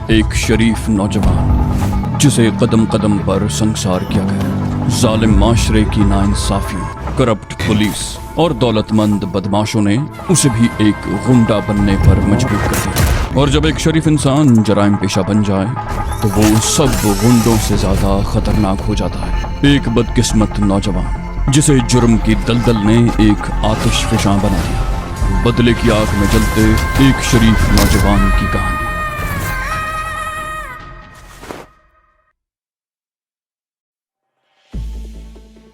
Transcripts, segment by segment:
एक शरीफ नौजवान जिसे कदम कदम पर संसार किया गया। जालिम माशरे की नाइंसाफियों, करप्ट पुलिस और दौलतमंद बदमाशों ने उसे भी एक गुंडा बनने पर मजबूर कर दिया। और जब एक शरीफ इंसान जराइम पेशा बन जाए तो वो सब गुंडों से ज्यादा खतरनाक हो जाता है। एक बदकिस्मत नौजवान जिसे जुर्म की दलदल ने एक आतिशफशां बना दिया। बदले की आग में जलते एक शरीफ नौजवान की कहानी।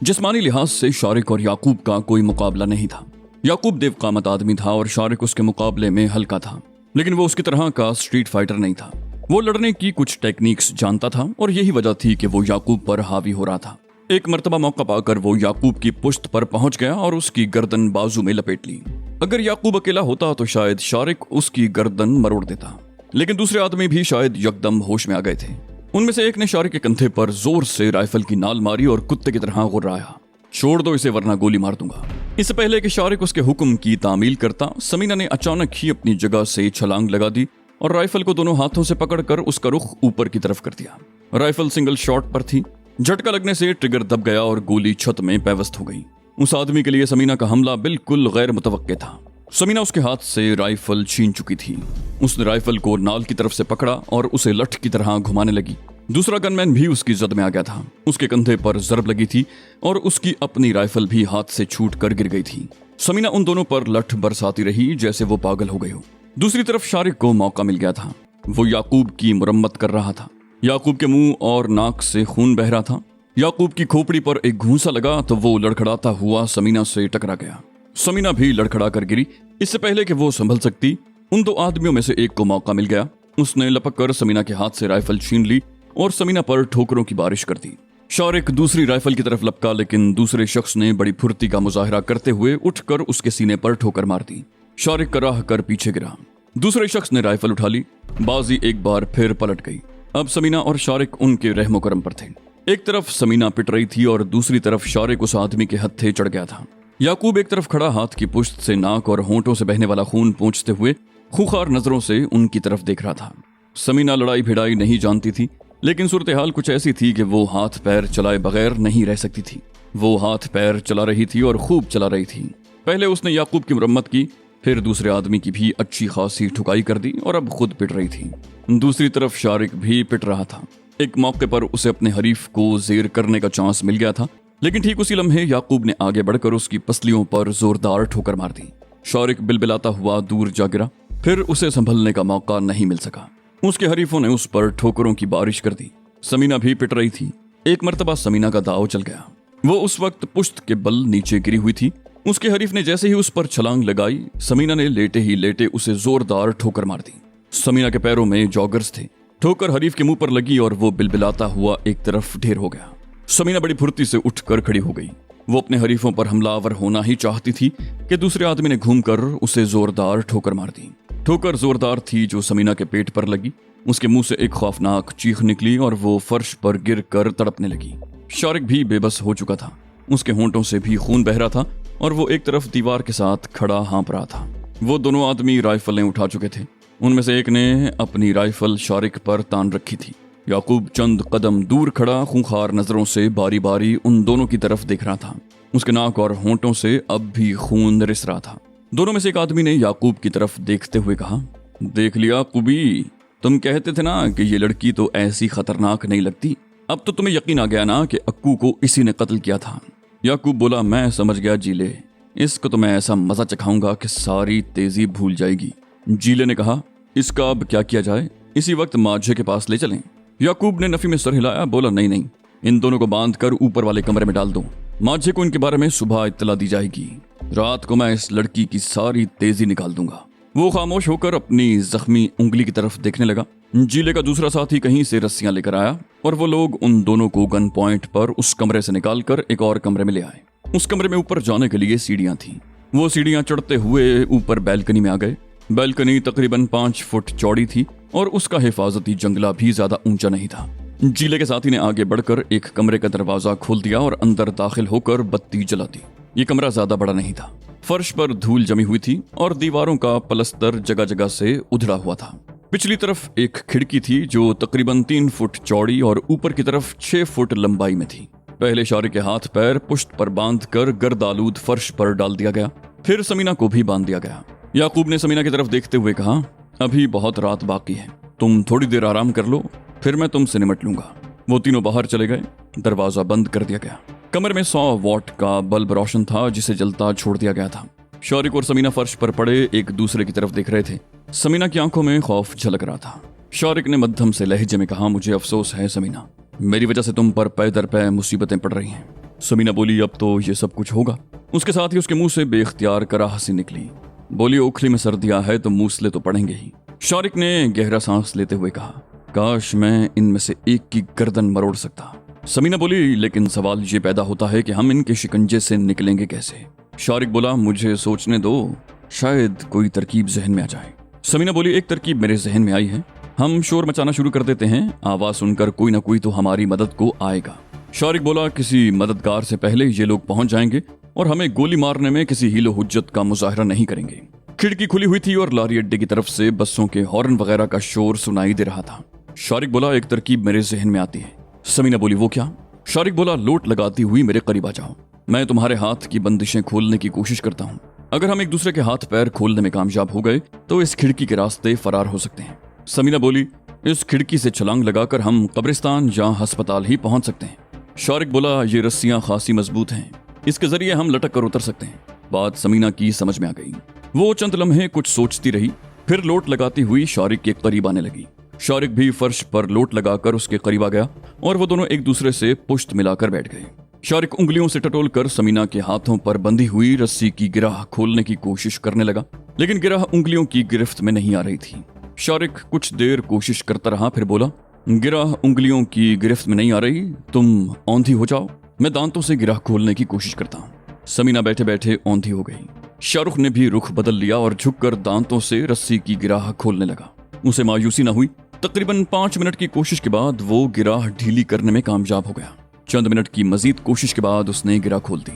जिस्मानी लिहाज से शारिक और याकूब का कोई मुकाबला नहीं था। याकूब देवकामत आदमी था और शारिक उसके मुकाबले में हल्का था, लेकिन वो उसकी तरह का स्ट्रीट फाइटर नहीं था। वो लड़ने की कुछ टेक्निक्स जानता था और यही वजह थी कि वो याकूब पर हावी हो रहा था। एक मर्तबा मौका पाकर वो याकूब की पुश्त पर पहुंच गया और उसकी गर्दन बाजू में लपेट ली। अगर याकूब अकेला होता तो शायद शारिक उसकी गर्दन मरोड़ देता, लेकिन दूसरे आदमी भी शायद यकदम होश में आ गए थे। उनमें से एक ने शारिक के कंधे पर जोर से राइफल की नाल मारी और कुत्ते की तरह गुर्राया, छोड़ दो इसे वरना गोली मार दूंगा। इससे पहले कि शारिक उसके हुक्म की तामील करता, समीना ने अचानक ही अपनी जगह से छलांग लगा दी और राइफल को दोनों हाथों से पकड़कर उसका रुख ऊपर की तरफ कर दिया। राइफल सिंगल शॉट पर थी। झटका लगने से ट्रिगर दब गया और गोली छत में पेवस्त हो गई। उस आदमी के लिए समीना का हमला बिल्कुल गैर मुतवक्के था। समीना उसके हाथ से राइफल छीन चुकी थी। उसने राइफल को नाल की तरफ से पकड़ा और उसे लठ की तरह घुमाने लगी। दूसरा गनमैन भी उसकी जद में आ गया था। उसके कंधे पर जरब लगी थी और उसकी अपनी राइफल भी हाथ से छूट कर गिर गई थी। समीना उन दोनों पर लठ बरसाती रही जैसे वो पागल हो गई हो। दूसरी तरफ शारिक को मौका मिल गया था। वो याकूब की मुरम्मत कर रहा था। याकूब के मुंह और नाक से खून बह रहा था। याकूब की खोपड़ी पर एक घूंसा लगा तो वो लड़खड़ाता हुआ समीना से टकरा गया। समीना भी लड़खड़ा कर गिरी। इससे पहले कि वो संभल सकती, उन दो आदमियों में से एक को मौका मिल गया। उसने लपक कर समीना के हाथ से राइफल छीन ली और समीना पर ठोकरों की बारिश कर दी। शारिक दूसरी राइफल की तरफ लपका, लेकिन दूसरे शख्स ने बड़ी फुर्ती का मुजाहिरा करते हुए उठकर उसके सीने पर ठोकर मार दी। शारिक कराह कर पीछे गिरा। दूसरे शख्स ने राइफल उठा ली। बाजी एक बार फिर पलट गई। अब समीना और शारिक उनके रहमो करम पर थे। एक तरफ समीना पिट रही थी और दूसरी तरफ शारिक उस आदमी के हत्थे चढ़ गया था। याकूब एक तरफ खड़ा हाथ की पुश्त से नाक और होंठों से बहने वाला खून पोंछते हुए खूंखार नजरों से उनकी तरफ देख रहा था। समीना लड़ाई भिड़ाई नहीं जानती थी, लेकिन सूरत हाल कुछ ऐसी थी कि वो हाथ पैर चलाए बगैर नहीं रह सकती थी। वो हाथ पैर चला रही थी और खूब चला रही थी। पहले उसने याकूब की मुरम्मत की, फिर दूसरे आदमी की भी अच्छी खासी ठुकाई कर दी और अब खुद पिट रही थी। दूसरी तरफ शारिक भी पिट रहा था। एक मौके पर उसे अपने हरीफ को जेर करने का चांस मिल गया था, लेकिन ठीक उसी लम्हे याकूब ने आगे बढ़कर उसकी पसलियों पर जोरदार ठोकर मार दी। शारिक बिलबिलाता हुआ दूर जा गिरा। फिर उसे संभलने का मौका नहीं मिल सका। उसके हरीफों ने उस पर ठोकरों की बारिश कर दी। समीना भी पिट रही थी। एक मर्तबा समीना का दाव चल गया। वो उस वक्त पुश्त के बल नीचे गिरी हुई थी। उसके हरीफ ने जैसे ही उस पर छलांग लगाई, समीना ने लेटे ही लेटे उसे जोरदार ठोकर मार दी। समीना के पैरों में जॉगर्स थे। ठोकर हरीफ के मुंह पर लगी और वो बिलबिलाता हुआ एक तरफ ढेर हो गया। समीना बड़ी फुर्ती से उठकर खड़ी हो गई। वो अपने हरीफों पर हमलावर होना ही चाहती थी कि दूसरे आदमी ने घूमकर उसे जोरदार ठोकर मार दी। ठोकर जोरदार थी जो समीना के पेट पर लगी। उसके मुंह से एक खौफनाक चीख निकली और वो फर्श पर गिरकर तड़पने लगी। शारिक भी बेबस हो चुका था। उसके होंठों से भी खून बह रहा था और वो एक तरफ दीवार के साथ खड़ा हाँप रहा था। वो दोनों आदमी राइफलें उठा चुके थे। उनमें से एक ने अपनी राइफल शारिक पर तान रखी थी। याकूब चंद कदम दूर खड़ा खूंखार नजरों से बारी बारी उन दोनों की तरफ देख रहा था। उसके नाक और होंठों से अब भी खून रिस रहा था। दोनों में से एक आदमी ने याकूब की तरफ देखते हुए कहा, देख लिया कुबी, तुम कहते थे ना कि ये लड़की तो ऐसी खतरनाक नहीं लगती। अब तो तुम्हें यकीन आ गया ना कि अक्कू को इसी ने कत्ल किया था। याकूब बोला, मैं समझ गया जीले, इसको तो मैं ऐसा मजा चखाऊंगा कि सारी तेजी भूल जाएगी। जीले ने कहा, इसका अब क्या किया जाए? इसी वक्त माझे के पास ले चलें? याकूब ने नफी में सर हिलाया। बोला, नहीं नहीं, इन दोनों को बांध कर ऊपर वाले कमरे में डाल दो। माझे को इनके बारे में सुबह इत्तला दी जाएगी। रात को मैं इस लड़की की सारी तेजी निकाल दूंगा। वो खामोश होकर अपनी जख्मी उंगली की तरफ देखने लगा। जीले का दूसरा साथी कहीं से रस्सियां लेकर आया और वो लोग उन दोनों को गन पॉइंट पर उस कमरे से निकालकर एक और कमरे में ले आए। उस कमरे में ऊपर जाने के लिए सीढ़ियां थीं। वो सीढ़ियां चढ़ते हुए ऊपर बैल्कनी में आ गए। बैल्कनी तकरीबन 5 फुट चौड़ी थी और उसका हिफाजती जंगला भी ज्यादा ऊंचा नहीं था। जीले के साथी ने आगे बढ़कर एक कमरे का दरवाजा खोल दिया और अंदर दाखिल होकर बत्ती जला दी। ये कमरा ज्यादा बड़ा नहीं था। फर्श पर धूल जमी हुई थी और दीवारों का पलस्तर जगह जगह से उधड़ा हुआ था। पिछली तरफ एक खिड़की थी जो तकरीबन 3 फुट चौड़ी और ऊपर की तरफ 6 फुट लंबाई में थी। पहले शारिक के हाथ पैर पुश्त पर बांधकर गर्दालूद फर्श पर डाल दिया गया, फिर समीना को भी बांध दिया गया। याकूब ने समीना की तरफ देखते हुए कहा, अभी बहुत रात बाकी है, तुम थोड़ी देर आराम कर लो, फिर मैं तुमसे निपट लूंगा। वो तीनों बाहर चले गए। दरवाजा बंद कर दिया गया। कमरे में 100 वॉट का बल्ब रोशन था जिसे जलता छोड़ दिया गया था। शारिक और समीना फर्श पर पड़े एक दूसरे की तरफ देख रहे थे। समीना की आंखों में खौफ झलक रहा था। शारिक ने मध्यम से लहजे में कहा, मुझे अफसोस है समीना, मेरी वजह से तुम पर पै दर पै मुसीबतें पड़ रही हैं। समीना बोली, अब तो ये सब कुछ होगा। उसके साथ ही उसके मुंह से बेख्तियार कराह सी निकली। बोली, ओखली में सर्दियां है तो मूसले तो पड़ेंगे ही। शारिक ने गहरा सांस लेते हुए कहा, काश मैं इनमें से एक की गर्दन मरोड़ सकता। समीना बोली, लेकिन सवाल ये पैदा होता है कि हम इनके शिकंजे से निकलेंगे कैसे। शारिक बोला, मुझे सोचने दो, शायद कोई तरकीब जहन में आ जाए। समीना बोली, एक तरकीब मेरे जहन में आई है, हम शोर मचाना शुरू कर देते हैं, आवाज सुनकर कोई ना कोई तो हमारी मदद को आएगा। शारिक बोला, किसी मददगार से पहले ये लोग पहुंच जाएंगे और हमें गोली मारने में किसी हीलो हुज्जत का मुजाहरा नहीं करेंगे। खिड़की खुली हुई थी और लारी अड्डे की तरफ से बसों के हॉर्न वगैरह का शोर सुनाई दे रहा था। शारिक बोला, एक तरकीब मेरे जहन में आती है। समीना बोली, वो क्या? शारिक बोला, लोट लगाती हुई मेरे करीब आ जाओ, मैं तुम्हारे हाथ की बंदिशें खोलने की कोशिश करता हूँ। अगर हम एक दूसरे के हाथ पैर खोलने में कामयाब हो गए तो इस खिड़की के रास्ते फरार हो सकते हैं। समीना बोली, इस खिड़की से छलांग लगाकर हम कब्रिस्तान या अस्पताल ही पहुंच सकते हैं। शारिक बोला, ये रस्सियां खासी मजबूत हैं, इसके जरिए हम लटक कर उतर सकते हैं। बात समीना की समझ में आ गई। वो चंद लम्हे कुछ सोचती रही, फिर लोट लगाती हुई शारिक के करीब आने लगी। शारिक भी फर्श पर लोट लगाकर उसके करीब आ गया और वो दोनों एक दूसरे से पुश्त मिलाकर बैठ गए। शारिक उंगलियों से टटोलकर समीना के हाथों पर बंधी हुई रस्सी की गिराह खोलने की कोशिश करने लगा, लेकिन गिराह उंगलियों की गिरफ्त में नहीं आ रही थी। शारिक कुछ देर कोशिश करता रहा, फिर बोला, गिराह उंगलियों की गिरफ्त में नहीं आ रही, तुम औंधी हो जाओ, मैं दांतों से गिराह खोलने की कोशिश करता हूँ। समीना बैठे बैठे औंधी हो गई। शाहरुख ने भी रुख बदल लिया और झुककर दांतों से रस्सी की गिराह खोलने लगा। उसे मायूसी न हुई। तकरीबन 5 मिनट की कोशिश के बाद वो गिराह ढीली करने में कामयाब हो गया। चंद मिनट की मजीद कोशिश के बाद उसने गिराह खोल दी।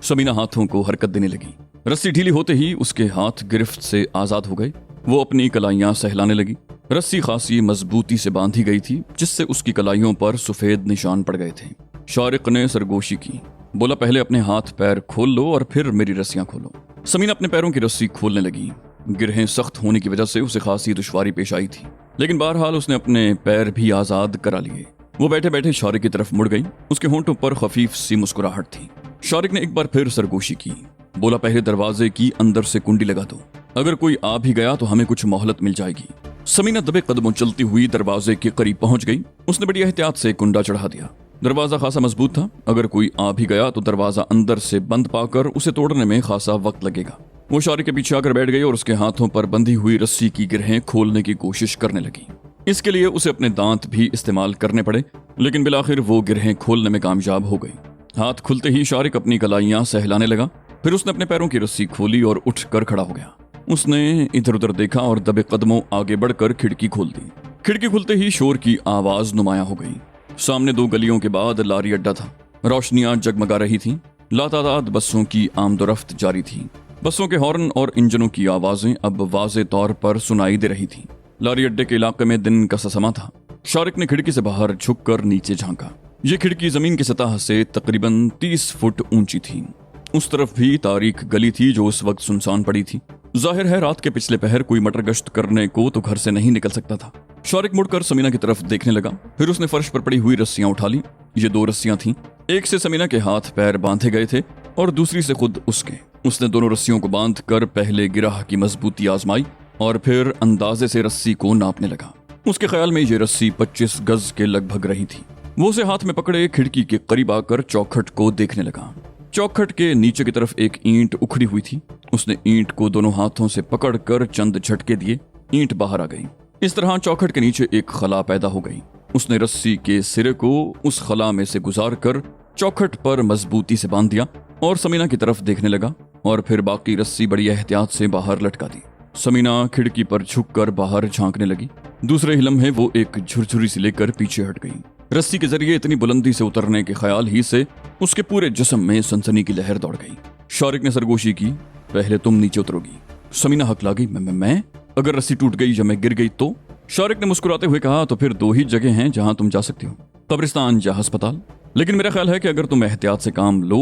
समीना हाथों को हरकत देने लगी। रस्सी ढीली होते ही उसके हाथ गिरफ्त से आजाद हो गए। वो अपनी कलाइयां सहलाने लगी। रस्सी खासी मजबूती से बांधी गई थी, जिससे उसकी कलाइयों पर सफेद निशान पड़ गए थे। शारिक ने सरगोशी की। बोला, पहले अपने हाथ पैर खोल लो और फिर मेरी रस्सियां खोलो। समीना अपने पैरों की रस्सी खोलने लगी। गिरहें सख्त होने की वजह से उसे खासी दुश्वारी पेश आई थी, लेकिन बहरहाल उसने अपने पैर भी आजाद करा लिए। वो बैठे बैठे शारिक की तरफ मुड़ गई। उसके होंठों पर खफीफ सी मुस्कुराहट थी। शारिक ने एक बार फिर सरगोशी की। बोला, पहले दरवाजे की अंदर से कुंडी लगा दो, अगर कोई आ भी गया तो हमें कुछ मोहलत मिल जाएगी। समीना दबे कदमों चलती हुई दरवाजे के करीब पहुंच गई। उसने बड़ी एहतियात से कुंडा चढ़ा दिया। दरवाजा खासा मजबूत था, अगर कोई आ भी गया तो दरवाजा अंदर से बंद पाकर उसे तोड़ने में खासा वक्त लगेगा। वो शारिक के पीछे आकर बैठ गई और उसके हाथों पर बंधी हुई रस्सी की गिरहें खोलने की कोशिश करने लगी। इसके लिए उसे अपने दांत भी इस्तेमाल करने पड़े, लेकिन बिलाखिर वो गिरहें खोलने में कामयाब हो गई। हाथ खुलते ही शारिक अपनी कलाइयां सहलाने लगा। फिर उसने अपने पैरों की रस्सी खोली और उठकर खड़ा हो गया। उसने इधर उधर देखा और दबे कदमों आगे बढ़कर खिड़की खोल दी। खिड़की खुलते ही शोर की आवाज नुमायां हो गई। सामने 2 गलियों के बाद लारी अड्डा था। रोशनियां जगमगा रही थीं। लातादाद बसों की आमदोरफ्त जारी थी। बसों के हॉर्न और इंजनों की आवाजें अब वाज़े तौर पर सुनाई दे रही थीं। लारी अड्डे के इलाके में दिन का सा समा था। शारिक ने खिड़की से बाहर झुककर नीचे झांका। ये खिड़की जमीन की सतह से तकरीबन 30 फुट ऊंची थी। उस तरफ भी तारीख गली थी जो उस वक्त सुनसान पड़ी थी। जाहिर है रात के पिछले पहर कोई मटर गश्त करने को तो घर से नहीं निकल सकता था। शारिक मुड़कर समीना की तरफ देखने लगा। फिर उसने फर्श पर पड़ी हुई रस्सियां उठा ली। ये 2 रस्सियां थीं। एक से समीना के हाथ पैर बांधे गए थे और दूसरी से खुद उसके। उसने दोनों रस्सियों को बांधकर पहले गिराह की मजबूती आजमाई और फिर अंदाजे से रस्सी को नापने लगा। उसके ख्याल में ये रस्सी 25 गज के लगभग रही थी। वो उसे हाथ में पकड़े खिड़की के करीब आकर चौखट को देखने लगा। चौखट के नीचे की तरफ एक ईंट उखड़ी हुई थी। उसने ईंट को दोनों हाथों से पकड़कर चंद झटके दिए। ईंट बाहर आ गई। इस तरह चौखट के नीचे एक खला पैदा हो गई। उसने रस्सी के सिरे को उस खला में से गुजारकर चौखट पर मजबूती से बांध दिया और समीना की तरफ देखने लगा और फिर बाकी रस्सी बड़ी एहतियात से बाहर लटका दी। समीना खिड़की पर झुककर बाहर झांकने लगी। दूसरे ही लम्हे वो एक झुरझुरी से लेकर पीछे हट गई। रस्सी के जरिए इतनी बुलंदी से उतरने के ख्याल ही से उसके पूरे जिस्म में सनसनी की लहर दौड़ गई। शारिक ने सरगोशी की, पहले तुम नीचे उतरोगी। समीना हकला गई, मैं? अगर रस्सी टूट गई या मैं गिर गई तो? शारिक ने मुस्कुराते हुए कहा, तो फिर 2 ही जगह हैं जहां तुम जा सकती हो, कब्रिस्तान या अस्पताल। लेकिन मेरा ख्याल है कि अगर तुम एहतियात से काम लो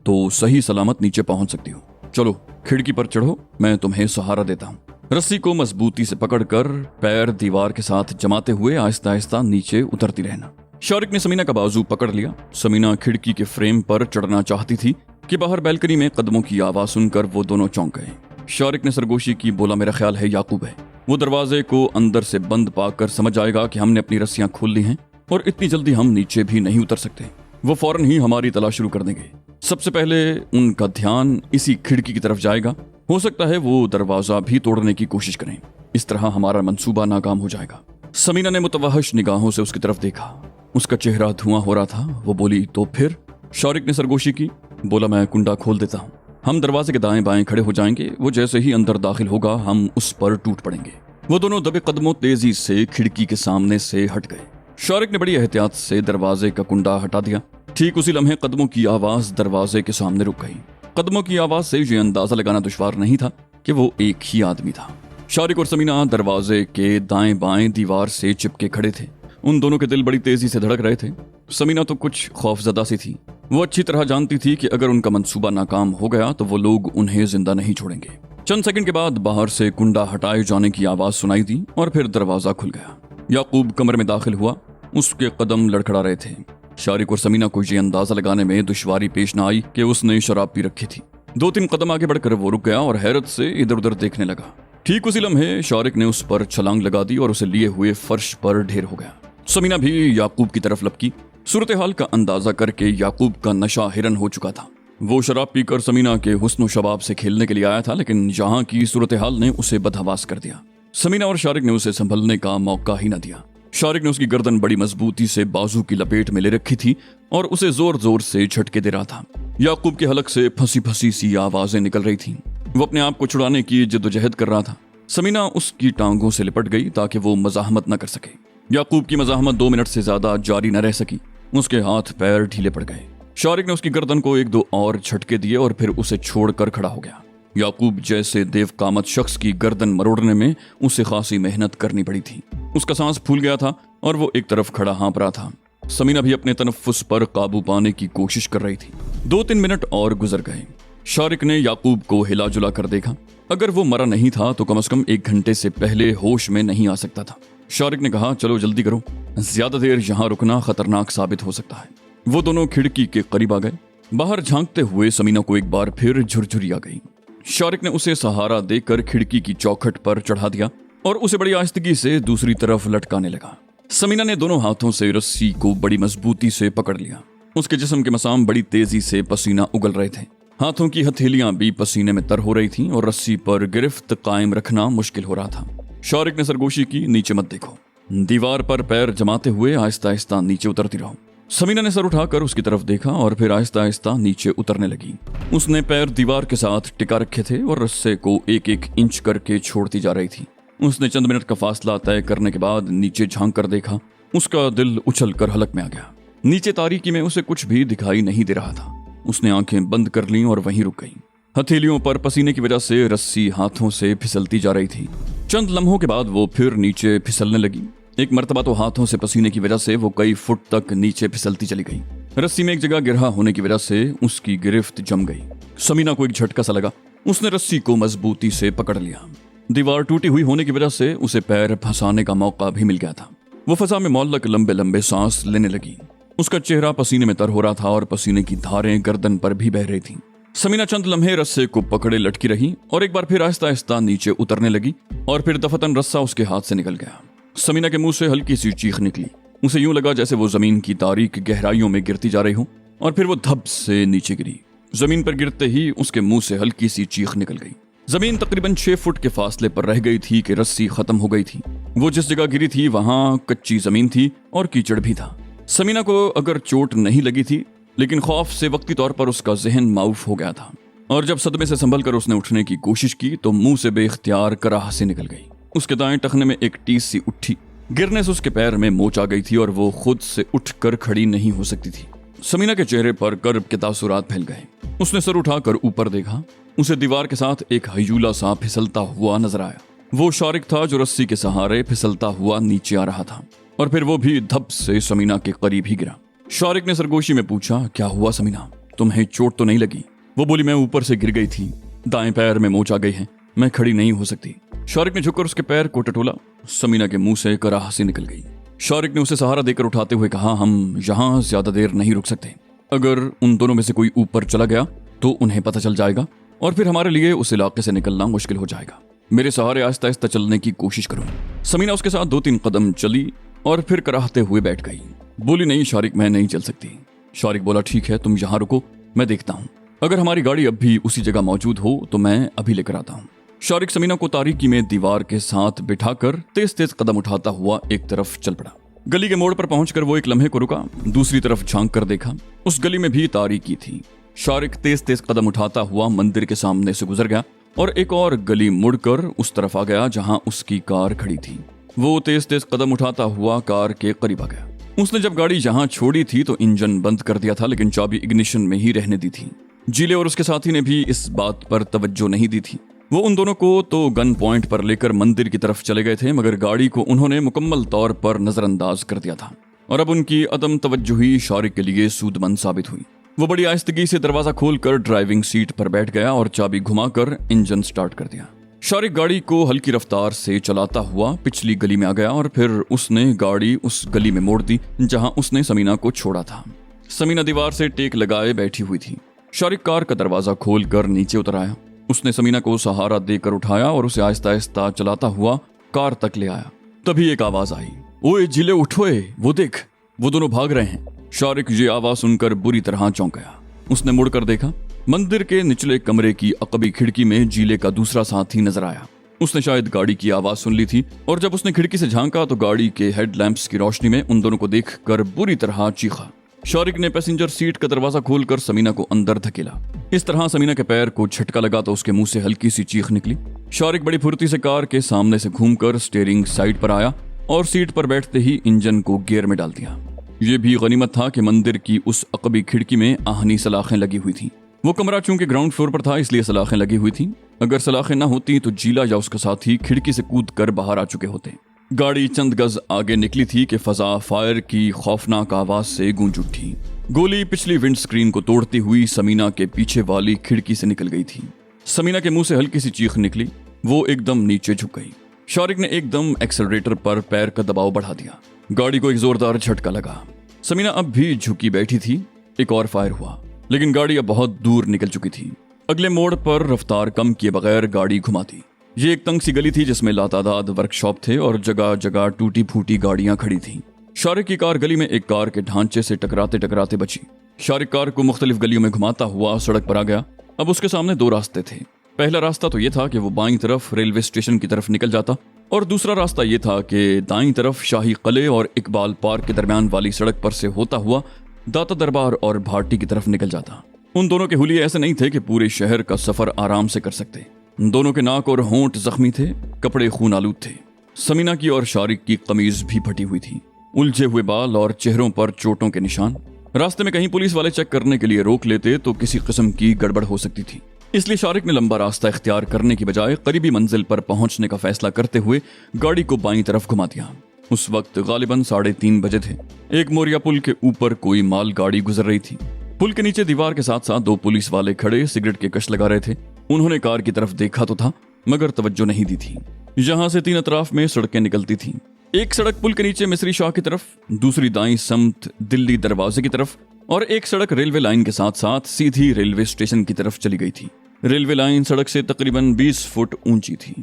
तो सही सलामत नीचे पहुंच सकती हो। चलो खिड़की पर चढ़ो, मैं तुम्हें सहारा देता हूँ। रस्सी को मजबूती से पकड़कर पैर दीवार के साथ जमाते हुए आहिस्ता आहिस्ता नीचे उतरती रहना। शारिक ने समीना का बाजू पकड़ लिया। समीना खिड़की के फ्रेम पर चढ़ना चाहती थी कि बाहर बैल्कनी में कदमों की आवाज सुनकर वो दोनों चौंक गए। शारिक ने सरगोशी की, बोला, मेरा ख्याल है याकूब है। वो दरवाजे को अंदर से बंद पाकर समझ आएगा कि हमने अपनी रस्सियां खोल ली हैं और इतनी जल्दी हम नीचे भी नहीं उतर सकते। वो फौरन ही हमारी तलाश शुरू कर देंगे। सबसे पहले उनका ध्यान इसी खिड़की की तरफ जाएगा। हो सकता है वो दरवाजा भी तोड़ने की कोशिश करें। इस तरह हमारा मंसूबा नाकाम हो जाएगा। समीना ने मुतवहश निगाहों से उसकी तरफ देखा। उसका चेहरा धुआं हो रहा था। वो बोली, तो फिर? शारिक ने सरगोशी की, बोला, मैं कुंडा खोल देता हूँ। हम दरवाजे के दाएं बाएं खड़े हो जाएंगे। वो जैसे ही अंदर दाखिल होगा हम उस पर टूट पड़ेंगे। वो दोनों दबे कदमों तेजी से खिड़की के सामने से हट गए। शारिक ने बड़ी एहतियात से दरवाजे का कुंडा हटा दिया। ठीक उसी लम्हे कदमों की आवाज दरवाजे के सामने रुक गई। कदमों की आवाज से ये अंदाजा लगाना दुश्वार नहीं था कि वो एक ही आदमी था। शारिक और समीना दरवाजे के दाएं बाएं दीवार से चिपके खड़े थे। उन दोनों के दिल बड़ी तेजी से धड़क रहे थे। समीना तो कुछ खौफजदा सी थी। वो अच्छी तरह जानती थी कि अगर उनका मंसूबा नाकाम हो गया तो वो लोग उन्हें जिंदा नहीं छोड़ेंगे। चंद सेकंड के बाद बाहर से कुंडा हटाए जाने की आवाज सुनाई दी और फिर दरवाजा खुल गया। याकूब कमरे में दाखिल हुआ। उसके कदम लड़खड़ा रहे थे। शारिक और समीना को ये अंदाजा लगाने में दुश्वारी पेश न आई कि उसने शराब पी रखी थी। 2-3 कदम आगे बढ़कर वो रुक गया और हैरत से इधर उधर देखने लगा। ठीक उसी लम्हे शारिक ने उस पर छलांग लगा दी और उसे लिए हुए फर्श पर ढेर हो गया। समीना भी याकूब की तरफ लपकी। सूरत हाल का अंदाजा करके याकूब का नशा हिरन हो चुका था। वो शराब पीकर समीना के हुस्न व शबाब से खेलने के लिए आया था, लेकिन यहाँ की सूरत हाल ने उसे बदहवास कर दिया। समीना और शारिक ने उसे संभलने का मौका ही न दिया। शारिक ने उसकी गर्दन बड़ी मजबूती से बाजू की लपेट में ले रखी थी और उसे जोर जोर से झटके दे रहा था। याकूब के हलक से फंसी फंसी सी आवाजें निकल रही थीं। वो अपने आप को छुड़ाने की जद्दोजहद कर रहा था। समीना उसकी टांगों से लिपट गई ताकि वो मजाहमत न कर सके। याकूब की मजाहमत 2 मिनट से ज्यादा जारी न रह सकी। उसके हाथ पैर ढीले पड़ गए। शारिक ने उसकी गर्दन को 1-2 और झटके दिए और फिर उसे छोड़कर खड़ा हो गया। याकूब जैसे देवकामत शख्स की गर्दन मरोड़ने में उसे खासी मेहनत करनी पड़ी थी। उसका सांस फूल गया था और वो एक तरफ खड़ा हाँप रहा था। समीना भी अपने तनफ्फुस पर काबू पाने की कोशिश कर रही थी। 2-3 मिनट और गुजर गए। शारिक ने याकूब को हिला जुला कर देखा। अगर वो मरा नहीं था तो कम से कम 1 घंटे से पहले होश में नहीं आ सकता था। शारिक ने कहा, चलो जल्दी करो, ज्यादा देर यहाँ रुकना खतरनाक साबित हो सकता है। वो दोनों खिड़की के करीब आ गए। बाहर झांकते हुए समीना को एक बार फिर झुरझुरी आ गई। शारिक ने उसे सहारा देकर खिड़की की चौखट पर चढ़ा दिया और उसे बड़ी आहिस्तगी से दूसरी तरफ लटकाने लगा। समीना ने दोनों हाथों से रस्सी को बड़ी मजबूती से पकड़ लिया। उसके जिस्म के मसाम बड़ी तेजी से पसीना उगल रहे थे। हाथों की हथेलियां भी पसीने में तर हो रही थीं और रस्सी पर गिरफ्त कायम रखना मुश्किल हो रहा था। शारिक ने सरगोशी की, नीचे मत देखो, दीवार पर पैर जमाते हुए आहिस्ता आहिस्ता नीचे उतरती रहो। समीना ने सर उठाकर उसकी तरफ देखा और फिर आहिस्ता आहिस्ता नीचे उतरने लगी। उसने पैर दीवार के साथ टिका रखे थे और रस्से को 1-1 इंच करके छोड़ती जा रही थी। उसने चंद मिनट का फासला तय करने के बाद नीचे झांक कर देखा। उसका दिल उछल कर हलक में आ गया। नीचे तारीकी में उसे कुछ भी दिखाई नहीं दे रहा था। उसने आंखें बंद कर लीं और वहीं रुक गई। हथेलियों पर पसीने की वजह से रस्सी हाथों से फिसलती जा रही थी। चंद लम्हों के बाद वो फिर नीचे फिसलने लगी। एक मर्तबा तो हाथों से पसीने की वजह से वो कई फुट तक नीचे फिसलती चली गई। रस्सी में एक जगह गिरहा होने की वजह से उसकी गिरफ्त जम गई। समीना को एक झटका सा लगा। उसने रस्सी को मजबूती से पकड़ लिया। दीवार टूटी हुई होने की वजह से उसे पैर फंसाने का मौका भी मिल गया था। वो फजा में मौलक लंबे लंबे सांस लेने लगी। उसका चेहरा पसीने में तर हो रहा था और पसीने की धारें गर्दन पर भी बह रही थीं। समीना चंद लम्हे रस्से को पकड़े लटकी रही और एक बार फिर आहिस्ता आहिस्ता नीचे उतरने लगी और फिर दफतन रस्सा उसके हाथ से निकल गया। समीना के मुंह से हल्की सी चीख निकली। उसे यूं लगा जैसे वो जमीन की तारीक गहराइयों में गिरती जा रही हो और फिर वो धप से नीचे गिरी। जमीन पर गिरते ही उसके मुंह से हल्की सी चीख निकल गई। जमीन तकरीबन 6 फुट के फासले पर रह गई थी कि रस्सी खत्म हो गई थी। वो जिस जगह गिरी थी वहां कच्ची जमीन थी और कीचड़ भी था। समीना को अगर चोट नहीं लगी थी, लेकिन खौफ से वक्ती तौर पर उसका जहन माऊफ हो गया था और जब सदमे से संभल कर उसने उठने की कोशिश की तो मुंह से बेख्तियार कराह से निकल गई। उसके दाएं टखने में एक टीस सी उठी। गिरने से उसके पैर में मोच आ गई थी और वो खुद से उठकर खड़ी नहीं हो सकती थी। समीना के चेहरे पर कर्ब के तासुरात फैल गए। उसने सर उठाकर ऊपर देखा। उसे दीवार के साथ एक हयूला सा फिसलता हुआ नजर आया। वो शारिक था जो रस्सी के सहारे फिसलता हुआ नीचे आ रहा था और फिर वो भी धप से समीना के करीब ही गिरा। शारिक ने सरगोशी में पूछा, क्या हुआ समीना, तुम्हें चोट तो नहीं लगी? वो बोली, मैं ऊपर से गिर गई थी, दाएं पैर में मोच आ गई है, मैं खड़ी नहीं हो सकती। शारिक ने झुककर उसके पैर को टटोला। समीना के मुंह से कराह हंसी निकल गई। शारिक ने उसे सहारा देकर उठाते हुए कहा, हम यहाँ ज्यादा देर नहीं रुक सकते। अगर उन दोनों में से कोई ऊपर चला गया तो उन्हें पता चल जाएगा और फिर हमारे लिए उस इलाके से निकलना मुश्किल हो जाएगा। मेरे सहारे आहिस्ता आहिस्ता चलने की कोशिश करो। समीना उसके साथ 2-3 कदम चली और फिर कराहते हुए बैठ गई। बोली, नहीं शारिक, मैं नहीं चल सकती। शारिक बोला, ठीक है, तुम यहाँ रुको, मैं देखता हूँ। अगर हमारी गाड़ी अब भी उसी जगह मौजूद हो तो मैं अभी लेकर आता हूँ। शारिक समीना को तारीकी में दीवार के साथ बिठाकर तेज तेज कदम उठाता हुआ एक तरफ चल पड़ा। गली के मोड़ पर पहुंचकर वो एक लम्हे को रुका, दूसरी तरफ झांक कर देखा। उस गली में भी तारीकी थी। शारिक तेज तेज कदम उठाता हुआ मंदिर के सामने से गुजर गया और एक और गली मुड़कर उस तरफ आ गया जहां उसकी कार खड़ी थी। वो तेज तेज कदम उठाता हुआ कार के करीब आ गया। उसने जब गाड़ी जहां छोड़ी थी तो इंजन बंद कर दिया था, लेकिन चाबी इग्निशन में ही रहने दी थी। जीले और उसके साथी ने भी इस बात पर तवज्जो नहीं दी थी। वो उन दोनों को तो गन पॉइंट पर लेकर मंदिर की तरफ चले गए थे, मगर गाड़ी को उन्होंने मुकम्मल तौर पर नजरअंदाज कर दिया था और अब उनकी अदम तवज्जुही शारिक के लिए सूदमंद साबित हुई। वो बड़ी आहिस्तगी से दरवाजा खोलकर ड्राइविंग सीट पर बैठ गया और चाबी घुमाकर इंजन स्टार्ट कर दिया। शारिक गाड़ी को हल्की रफ्तार से चलाता हुआ पिछली गली में आ गया और फिर उसने गाड़ी उस गली में मोड़ दी जहां उसने समीना को छोड़ा था। समीना दीवार से टेक लगाए बैठी हुई थी। शारिक कार का दरवाजा खोलकर नीचे उतर आया। उसने समीना को सहारा देकर उठाया और उसे आहिस्ता आहिस्ता चलाता हुआ कार तक ले आया। तभी एक आवाज आई, ओए जिले उठोए, वो देख, वो दोनों भाग रहे हैं। शारिक ये आवाज सुनकर बुरी तरह चौंक गया। उसने मुड़कर देखा, मंदिर के निचले कमरे की अकबी खिड़की में जीले का दूसरा साथी नजर आया। उसने शायद गाड़ी की आवाज सुन ली थी और जब उसने खिड़की से झांका तो गाड़ी के हेडलैंप्स की रोशनी में उन दोनों को देखकर बुरी तरह चीखा। शारिक ने पैसेंजर सीट का दरवाजा खोलकर समीना को अंदर धकेला। इस तरह समीना के पैर को झटका लगा तो उसके मुंह से हल्की सी चीख निकली। शारिक बड़ी फुर्ती से कार के सामने से घूमकर स्टीयरिंग साइड पर आया और सीट पर बैठते ही इंजन को गियर में डाल दिया। ये भी गनीमत था कि मंदिर की उस अकबी खिड़की में आहनी सलाखें लगी हुई थी। वो कमरा चूंकि ग्राउंड फ्लोर पर था इसलिए सलाखें लगी हुई थी। अगर सलाखें न होती तो जीला या उसका साथी खिड़की से कूद कर बाहर आ चुके होते। गाड़ी चंद गज आगे निकली थी कि फजा फायर की खौफनाक आवाज से गूंज उठी। गोली पिछली विंड स्क्रीन को तोड़ती हुई समीना के पीछे वाली खिड़की से निकल गई थी। समीना के मुंह से हल्की सी चीख निकली। वो एकदम नीचे झुक गई। शारिक ने एकदम एक्सेलरेटर पर पैर का दबाव बढ़ा दिया। गाड़ी को एक जोरदार झटका लगा। समीना अब भी झुकी बैठी थी। एक और फायर हुआ, लेकिन गाड़ी अब बहुत दूर निकल चुकी थी। अगले मोड़ पर रफ्तार कम किए बगैर गाड़ी घुमा दी। ये एक तंग सी गली थी जिसमें लातादाद वर्कशॉप थे और जगह जगह टूटी फूटी गाड़ियां खड़ी थीं। शारिक की कार गली में एक कार के ढांचे से टकराते टकराते बची। शारिक कार को मुख्तलिफ गलियों में घुमाता हुआ सड़क पर आ गया। अब उसके सामने 2 रास्ते थे। पहला रास्ता तो ये था कि वो बाईं तरफ रेलवे स्टेशन की तरफ निकल जाता और दूसरा रास्ता ये था कि दाईं तरफ शाही किले और इकबाल पार्क के दरमियान वाली सड़क पर से होता हुआ दाता दरबार और भाटी की तरफ निकल जाता। उन दोनों के हुलिये ऐसे नहीं थे कि पूरे शहर का सफर आराम से कर सकते। दोनों के नाक और होंठ जख्मी थे, कपड़े खून आलूद थे। समीना की और शारिक की कमीज भी फटी हुई थी, उलझे हुए बाल और चेहरों पर चोटों के निशान। रास्ते में कहीं पुलिस वाले चेक करने के लिए रोक लेते तो किसी किस्म की गड़बड़ हो सकती थी। इसलिए शारिक ने लंबा रास्ता इख्तियार करने की बजाय करीबी मंजिल पर पहुंचने का फैसला करते हुए गाड़ी को बाईं तरफ घुमा दिया। उस वक्त गालिबन 3:30 बजे थे। एक मोरिया पुल के ऊपर कोई माल गाड़ी गुजर रही थी। पुल के नीचे दीवार के साथ साथ 2 पुलिस वाले खड़े सिगरेट के कश लगा रहे थे। उन्होंने कार की तरफ देखा तो था, मगर तवज्जो नहीं दी थी। यहाँ से 3 अतराफ में सड़कें निकलती थीं। एक सड़क पुल के नीचे मिस्री शाह की तरफ, दूसरी दाईं समत दिल्ली दरवाजे की तरफ और एक सड़क रेलवे लाइन के साथ साथ सीधी रेलवे स्टेशन की तरफ चली गई थी। रेलवे लाइन सड़क से तकरीबन 20 फुट ऊंची थी।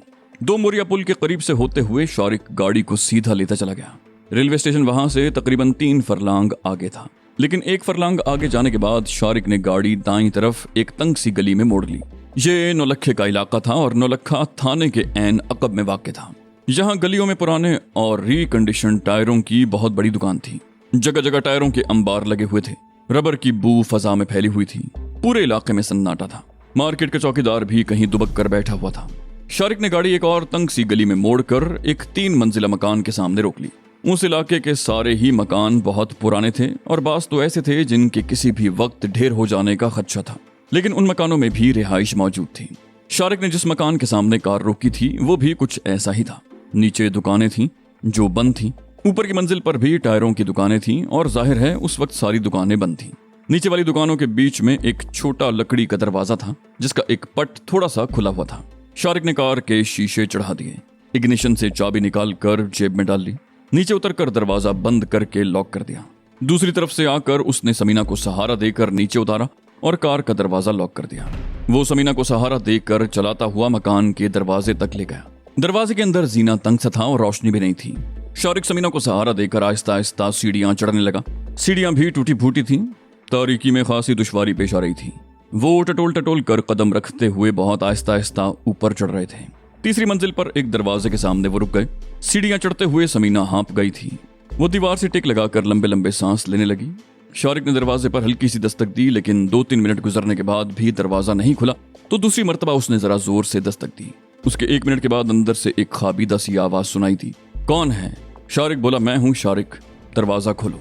2 मोरिया पुल के करीब से होते हुए शारिक गाड़ी को सीधा लेता चला गया। रेलवे स्टेशन वहां से तकरीबन 3 फरलांग आगे था, लेकिन 1 फरलांग आगे जाने के बाद शारिक ने गाड़ी दाईं तरफ एक तंग सी गली में मोड़ ली। ये नौलखे का इलाका था और नौलखा थाने के ऐन अकब में वाक़ था। यहाँ गलियों में पुराने और रिकंडीशन टायरों की बहुत बड़ी दुकान थी। जगह जगह टायरों के अंबार लगे हुए थे। रबर की बू फजा में फैली हुई थी। पूरे इलाके में सन्नाटा था। मार्केट का चौकीदार भी कहीं दुबक कर बैठा हुआ था। शारिक ने गाड़ी एक और तंग सी गली में मोड़कर एक 3 मंजिला मकान के सामने रोक ली। उस इलाके के सारे ही मकान बहुत पुराने थे और बास तो ऐसे थे जिनके किसी भी वक्त ढेर हो जाने का खदशा था, लेकिन उन मकानों में भी रिहाइश मौजूद थी। शारिक ने जिस मकान के सामने कार रोकी थी वो भी कुछ ऐसा ही था। नीचे दुकानें थीं जो बंद थीं, ऊपर की मंजिल पर भी टायरों की दुकानें थीं और जाहिर है उस वक्त सारी दुकानें बंद थीं। नीचे वाली दुकानों के बीच में एक छोटा लकड़ी का दरवाजा था जिसका एक पट थोड़ा सा खुला हुआ था। शारिक ने कार के शीशे चढ़ा दिए, इग्निशन से चाबी निकाल कर जेब में डाल ली, नीचे उतरकर दरवाजा बंद करके लॉक कर दिया। दूसरी तरफ से आकर उसने समीना को सहारा देकर नीचे उतारा और कार का दरवाजा लॉक कर दिया। वो समीना को सहारा देकर चलाता हुआ मकान के दरवाजे तक ले गया। दरवाजे के अंदर जीना तंग सा था और रोशनी भी नहीं थी। शारिक समीना को सहारा देकर आहिस्ता आहिस्ता सीढ़ियां चढ़ने लगा। सीढ़ियां भी टूटी फूटी थीं, तारीकी में खासी दुश्वारी पेश आ रही थी। वो टटोल टटोल कर कदम रखते हुए बहुत आहिस्ता आहिस्ता ऊपर चढ़ रहे थे। तीसरी मंजिल पर एक दरवाजे के सामने वो रुक गए। सीढ़ियां चढ़ते हुए समीना हाँप गई थी। वो दीवार से टिक लगाकर लंबे लंबे सांस लेने लगी। शारिक ने दरवाजे पर हल्की सी दस्तक दी, लेकिन 2-3 मिनट गुजरने के बाद भी दरवाजा नहीं खुला तो दूसरी मर्तबा उसने जरा जोर से दस्तक दी। उसके 1 मिनट के बाद अंदर से एक खाबीदा सी आवाज सुनाई दी। कौन है? शारिक बोला, मैं हूं शारिक, दरवाजा खोलो।